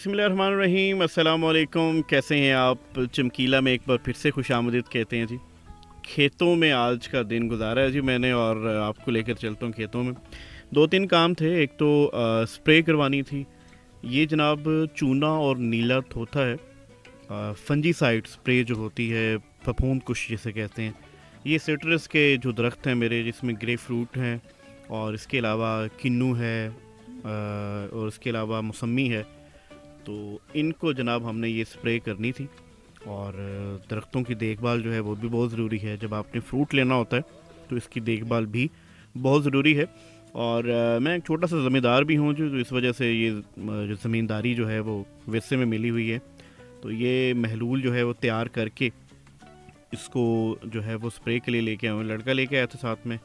बिस्मिल्लाहिर्रहमानिर्रहीम, अस्सलाम वालेकुम। कैसे हैं आप? चमकीला में एक बार फिर से खुशामदीद कहते हैं जी। खेतों में आज का दिन गुजारा है जी मैंने, और आपको लेकर चलता हूँ खेतों में। दो तीन काम थे। एक तो स्प्रे करवानी थी। ये जनाब चूना और नीला थोथा है, फंजीसाइड स्प्रे जो होती है, फफूंद कुश जिसे कहते हैं। ये सिट्रस के जो दरख्त हैं मेरे, जिसमें ग्रे फ्रूट हैं और इसके अलावा किन्नू है और इसके अलावा मौसमी है। तो इनको जनाब हमने ये स्प्रे करनी थी। और दरख्तों की देखभाल जो है वो भी बहुत ज़रूरी है। जब आपने फ्रूट लेना होता है तो इसकी देखभाल भी बहुत ज़रूरी है। और मैं एक छोटा सा ज़मींदार भी हूँ जो, तो इस वजह से ये जो ज़मींदारी जो है वो विरसे में मिली हुई है। तो ये महलूल जो है वो तैयार करके इसको जो है वो स्प्रे के लिए लेके आए। लड़का लेके आया था साथ में,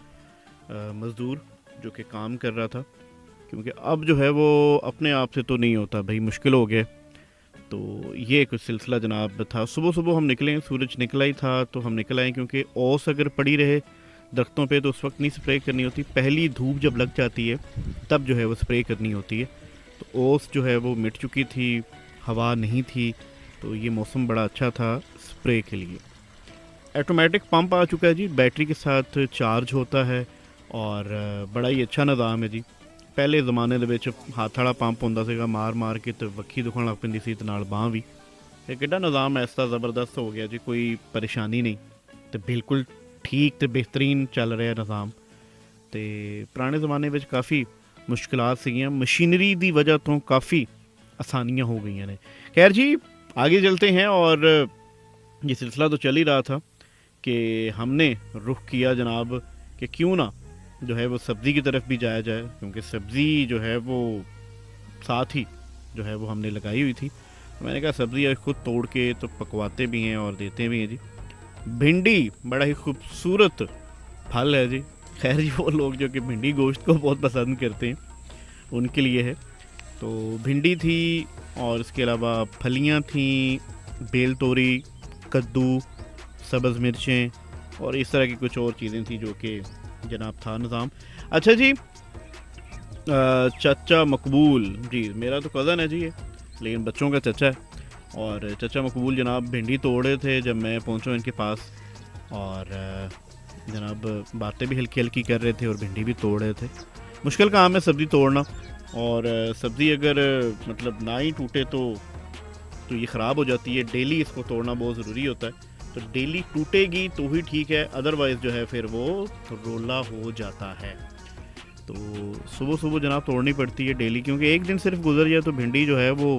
मज़दूर जो कि काम कर रहा था, क्योंकि अब जो है वो अपने आप से तो नहीं होता भाई, मुश्किल हो गया। तो ये कुछ सिलसिला जनाब था। सुबह सुबह हम निकले, सूरज निकला ही था तो हम निकल आए, क्योंकि ओस अगर पड़ी रहे दरख्तों पे तो उस वक्त नहीं स्प्रे करनी होती। पहली धूप जब लग जाती है तब जो है वो स्प्रे करनी होती है। तो ओस जो है वो मिट चुकी थी, हवा नहीं थी, तो ये मौसम बड़ा अच्छा था स्प्रे के लिए। ऑटोमेटिक पंप आ चुका है जी, बैटरी के साथ चार्ज होता है और बड़ा ही अच्छा निज़ाम है जी। पहले ज़माने ਦੇ ਵਿੱਚ ਹੱਥ ਵਾਲਾ ਪੰਪ ਹੁੰਦਾ ਸੀਗਾ, ਮਾਰ ਕੇ ਤੇ ਵੱਖੀ ਦੁਖਣ ਲੱਗ ਪੈਂਦੀ ਸੀ ਤੇ ਨਾਲ ਬਾਂਹ ਵੀ। ਤੇ ਕਿੱਡਾ ਨਿਜ਼ਾਮ ਐਸਾ ਜ਼ਬਰਦਸਤ ਹੋ ਗਿਆ ਜੀ, ਕੋਈ ਪਰੇਸ਼ਾਨੀ ਨਹੀਂ ਤੇ ਬਿਲਕੁਲ ਠੀਕ ਤੇ ਬਿਹਤਰੀਨ ਚੱਲ ਰਿਹਾ ਨਿਜ਼ਾਮ। ਤੇ ਪੁਰਾਣੇ ज़माने ਵਿੱਚ ਕਾफ़ी ਮੁਸ਼ਕਿਲਾਤ ਸੀਗੀਆਂ, ਮਸ਼ੀਨਰੀ ਦੀ ਵਜ੍ਹਾ ਤੋਂ ਕਾफ़ी आसानियाँ हो गई हैं। खैर जी, आगे चलते हैं। और ये सिलसिला तो चल ही रहा था कि हमने रुख किया जनाब कि क्यों ना जो है वो सब्ज़ी की तरफ भी जाया जाए, क्योंकि सब्ज़ी जो है वो साथ ही जो है वो हमने लगाई हुई थी। मैंने कहा सब्ज़ी खुद तोड़ के तो पकवाते भी हैं और देते भी हैं जी। भिंडी बड़ा ही खूबसूरत फल है जी। खैर जी, वो लोग जो कि भिंडी गोश्त को बहुत पसंद करते हैं उनके लिए है। तो भिंडी थी और इसके अलावा फलियाँ थी, बेल तोरी, कद्दू, सब्ज़ मिर्चें और इस तरह की कुछ और चीज़ें थी जो कि जनाब था निज़ाम। अच्छा जी, चाचा मकबूल जी, मेरा तो कज़न है जी ये, लेकिन बच्चों का चाचा है। और चाचा मकबूल जनाब भिंडी तोड़ रहे थे जब मैं पहुंचा इनके पास, और जनाब बातें भी हल्की हल्की कर रहे थे और भिंडी भी तोड़ रहे थे। मुश्किल काम है सब्ज़ी तोड़ना, और सब्ज़ी अगर मतलब ना ही टूटे तो ये ख़राब हो जाती है। डेली इसको तोड़ना बहुत ज़रूरी होता है। तो डेली टूटेगी तो ही ठीक है, अदरवाइज़ जो है फिर वो रोला हो जाता है। तो सुबह सुबह जनाब तोड़नी पड़ती है डेली, क्योंकि एक दिन सिर्फ गुजर जाए तो भिंडी जो है वो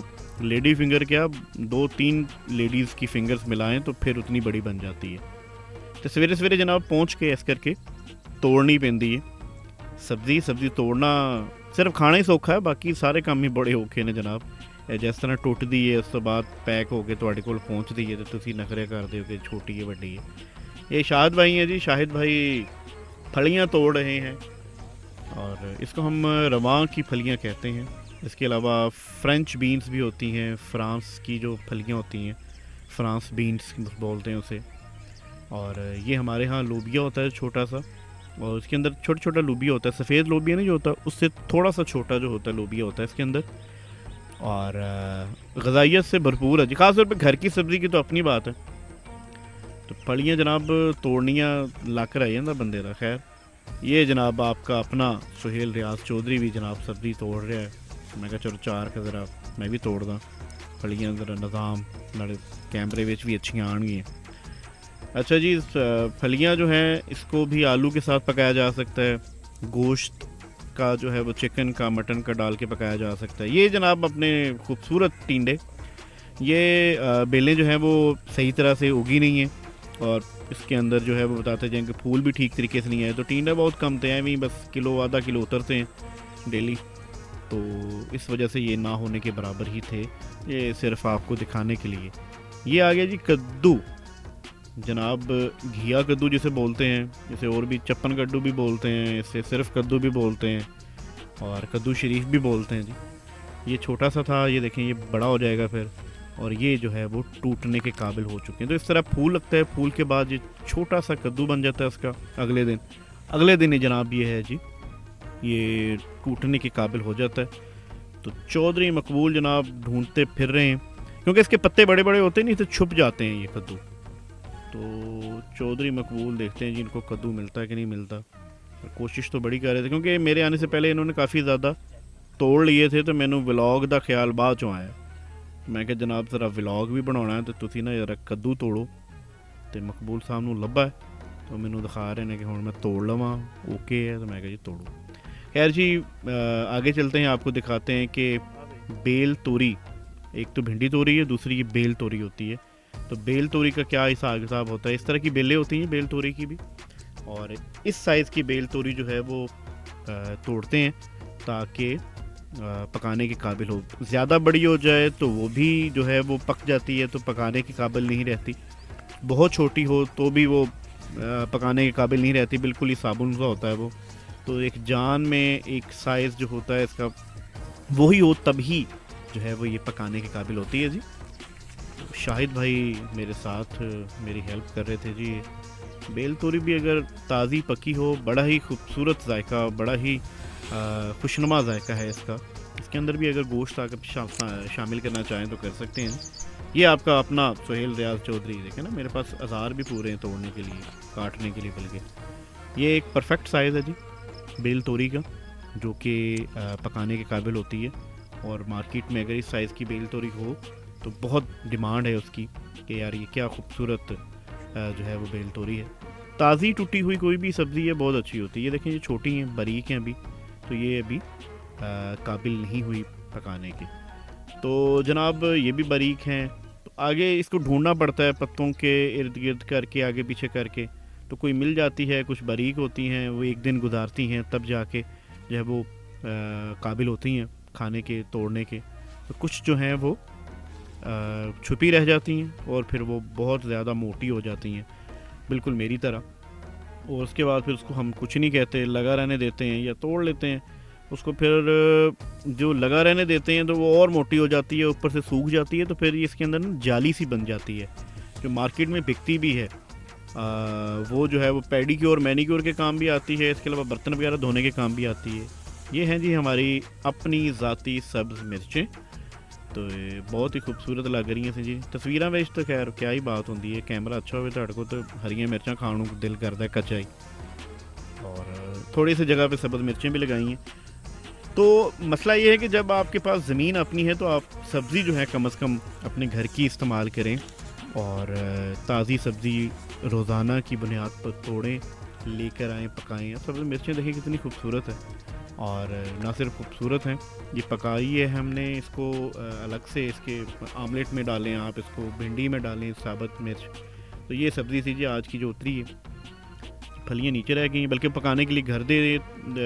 लेडी फिंगर क्या 2-3 लेडीज़ की फिंगर्स मिलाएं तो फिर उतनी बड़ी बन जाती है। तो सवेरे सवेरे जनाब पहुँच के ऐस करके तोड़नी पैंदी है सब्ज़ी तोड़ना सिर्फ खाना ही सौखा है, बाकी सारे काम ही बड़े औखे ने जनाब। जिस तरह टुटती है उस तो बाद पैक होके तुहाडे कोल पहुँचती है तो तुसी नखरे करते हो कि छोटी है वड्डी है। ये शाहिद भाई हैं जी, शाहिद भाई फलियाँ तोड़ रहे हैं, और इसको हम रवां की फलियाँ कहते हैं। इसके अलावा फ्रेंच बीन्स भी होती हैं, फ्रांस की जो फलियाँ होती हैं फ्रांस बीन्स बोलते हैं उसे। और ये हमारे यहाँ लोबिया होता है छोटा सा, और उसके अंदर छोटा छोटा लोबिया होता है, सफ़ेद लोबिया नहीं जो होता, उससे थोड़ा सा छोटा जो होता है लोबिया होता है इसके अंदर। और ग़ज़ाइयत से भरपूर है जी, ख़ास तौर पे घर की सब्ज़ी की तो अपनी बात है। तो फलियाँ जनाब तोड़नियाँ लक रह जाता बंदे का। खैर, ये जनाब आपका अपना सुहेल रियाज चौधरी भी जनाब सब्ज़ी तोड़ रहा है। मैं कहा चलो चार का ज़रा मैं भी तोड़ दा फलियाँ, ज़रा निज़ाम नाले कैमरे विच भी अच्छियाँ आएंगी। अच्छा जी, फलियाँ जो हैं इसको भी आलू के साथ पकाया जा सकता है, गोश्त का जो है वो चिकन का मटन का डाल के पकाया जा सकता है। ये जनाब अपने खूबसूरत टिंडे, ये बेलें जो हैं वो सही तरह से उगी नहीं हैं, और इसके अंदर जो है वो बताते जाएँ कि फूल भी ठीक तरीके से नहीं आए। तो टिंडे बहुत कम थे, हैं भी बस किलो आधा किलो उतरते हैं डेली, तो इस वजह से ये ना होने के बराबर ही थे। ये सिर्फ आपको दिखाने के लिए। ये आ गया जी कद्दू, जनाब घिया कद्दू जिसे बोलते हैं, इसे और भी चप्पन कद्दू भी बोलते हैं, इसे सिर्फ कद्दू भी बोलते हैं, और कद्दू शरीफ भी बोलते हैं जी। ये छोटा सा था, ये देखें ये बड़ा हो जाएगा फिर, और ये जो है वो टूटने के काबिल हो चुके हैं। तो इस तरह फूल लगता है, फूल के बाद ये छोटा सा कद्दू बन जाता है उसका। अगले दिन ही जनाब ये है जी, ये टूटने के काबिल हो जाता है। तो चौधरी मकबूल जनाब ढूंढते फिर रहे हैं, क्योंकि इसके पत्ते बड़े बड़े होते हैं, नहीं तो छुप जाते हैं ये कद्दू। तो चौधरी मकबूल देखते हैं जी इनको कद्दू मिलता है कि नहीं मिलता। कोशिश तो बड़ी कर रहे थे, क्योंकि मेरे आने से पहले इन्होंने काफ़ी ज़्यादा तोड़ लिए थे, तो मैंने व्लॉग का ख्याल बाद चो आया। मैं क्या जनाब ज़रा व्लॉग भी बनाना है, तो तुसी ना जरा कद्दू तोड़ो। तो मकबूल साहब नूं लब्भा है, तो मैनू दिखा रहे हैं कि हुण मैं तोड़ लवां, ओके है। तो मैं कहा जी तोड़ो। खैर जी आगे चलते हैं, आपको दिखाते हैं कि बेल तोरी, एक तो भिंडी तोरी है, दूसरी ये बेल तोरी होती है। तो बेल तोरी का क्या हिसाब किताब होता है, इस तरह की बेलें होती हैं बेल तोरी की भी, और इस साइज़ की बेल तोरी जो है वो तोड़ते हैं ताकि पकाने के काबिल हो। ज़्यादा बड़ी हो जाए तो वो भी जो है वो पक जाती है, तो पकाने के काबिल नहीं रहती। बहुत छोटी हो तो भी वो पकाने के काबिल नहीं रहती, बिल्कुल ही साबुन सा होता है वो। तो एक जान में एक साइज़ जो होता है इसका वही हो, तभी जो है वो ये पकाने के काबिल होती है जी। तो शाहिद भाई मेरे साथ मेरी हेल्प कर रहे थे जी। बेल तोरी भी अगर ताज़ी पकी हो, बड़ा ही खूबसूरत जायका, बड़ा ही खुशनुमा जायका है इसका। इसके अंदर भी अगर गोश्त आकर शामिल करना चाहें तो कर सकते हैं। ये आपका अपना सुहेल रियाज चौधरी, देखें ना मेरे पास औजार भी पूरे हैं तोड़ने के लिए, काटने के लिए, बल्कि ये एक परफेक्ट साइज़ है जी बेल तोरी का, जो कि पकाने के काबिल होती है। और मार्केट में अगर इस साइज़ की बेल तोरी हो तो बहुत डिमांड है उसकी कि यार ये क्या खूबसूरत जो है वो बेल तोरी है। ताज़ी टूटी हुई कोई भी सब्ज़ी है बहुत अच्छी होती है। ये देखें ये छोटी हैं, बारीक हैं अभी, तो ये अभी काबिल नहीं हुई पकाने के। तो जनाब ये भी बारीक हैं, तो आगे इसको ढूंढना पड़ता है पत्तों के इर्द गिर्द करके, आगे पीछे करके। तो कोई मिल जाती है, कुछ बारीक होती हैं, वो एक दिन गुजारती हैं तब जाके जो है वो काबिल होती हैं खाने के, तोड़ने के। तो कुछ जो हैं वो छुपी रह जाती हैं और फिर वो बहुत ज़्यादा मोटी हो जाती हैं, बिल्कुल मेरी तरह। और उसके बाद फिर उसको हम कुछ नहीं कहते, लगा रहने देते हैं या तोड़ लेते हैं उसको। फिर जो लगा रहने देते हैं तो वो और मोटी हो जाती है, ऊपर से सूख जाती है, तो फिर इसके अंदर ना जाली सी बन जाती है, जो मार्केट में बिकती भी है। वो जो है वो पेडिक्योर मैनिक्योर के काम भी आती है, इसके अलावा बर्तन वगैरह धोने के काम भी आती है। ये हैं जी हमारी अपनी ज़ाती सब्ज़ मिर्चें। तो बहुत ही खूबसूरत लग रही हैं जी तस्वीर में। तो खैर क्या ही बात होती है, कैमरा अच्छा हो तो तो हरियाँ मिर्चा खाने को दिल करता है कच्चा ही। और थोड़ी सी जगह पे सब्ज़ मिर्चें भी लगाई हैं। तो मसला ये है कि जब आपके पास ज़मीन अपनी है तो आप सब्ज़ी जो है कम से कम अपने घर की इस्तेमाल करें, और ताज़ी सब्ज़ी रोज़ाना की बुनियाद पर तोड़ें, लेकर आएँ, पकाएँ। सब्ज़ मिर्चें देखिए कितनी खूबसूरत है, और ना सिर्फ खूबसूरत हैं, ये पकाई है हमने इसको अलग से, इसके आमलेट में डालें आप, इसको भिंडी में डालें साबुत मिर्च। तो ये सब्ज़ी थी जी आज की जो उतरी है। फलियाँ नीचे रह गई, बल्कि पकाने के लिए घर दे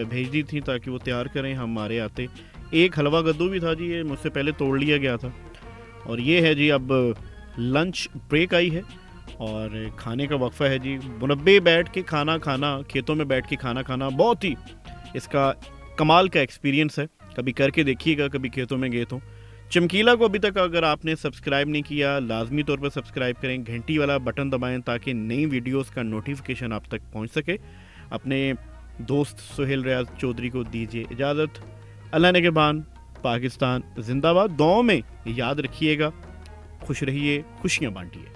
भेज दी थी ताकि वो तैयार करें, हम हमारे आते। एक हलवा कद्दू भी था जी, ये मुझसे पहले तोड़ लिया गया था। और ये है जी अब लंच ब्रेक आई है और खाने का वक्फा है जी। मुरब्बे बैठ के खाना खाना, खेतों में बैठ के खाना खाना बहुत ही इसका कमाल का एक्सपीरियंस है। कभी करके देखिएगा, कभी खेतों में गए तो। चमकीला को अभी तक अगर आपने सब्सक्राइब नहीं किया, लाजमी तौर पर सब्सक्राइब करें, घंटी वाला बटन दबाएं ताकि नई वीडियोस का नोटिफिकेशन आप तक पहुंच सके। अपने दोस्त सुहेल रियाज चौधरी को दीजिए इजाज़त। अल्लाह निगहबान, पाकिस्तान जिंदाबाद। दुआओं में याद रखिएगा, खुश रहिए, खुशियाँ बांटिए।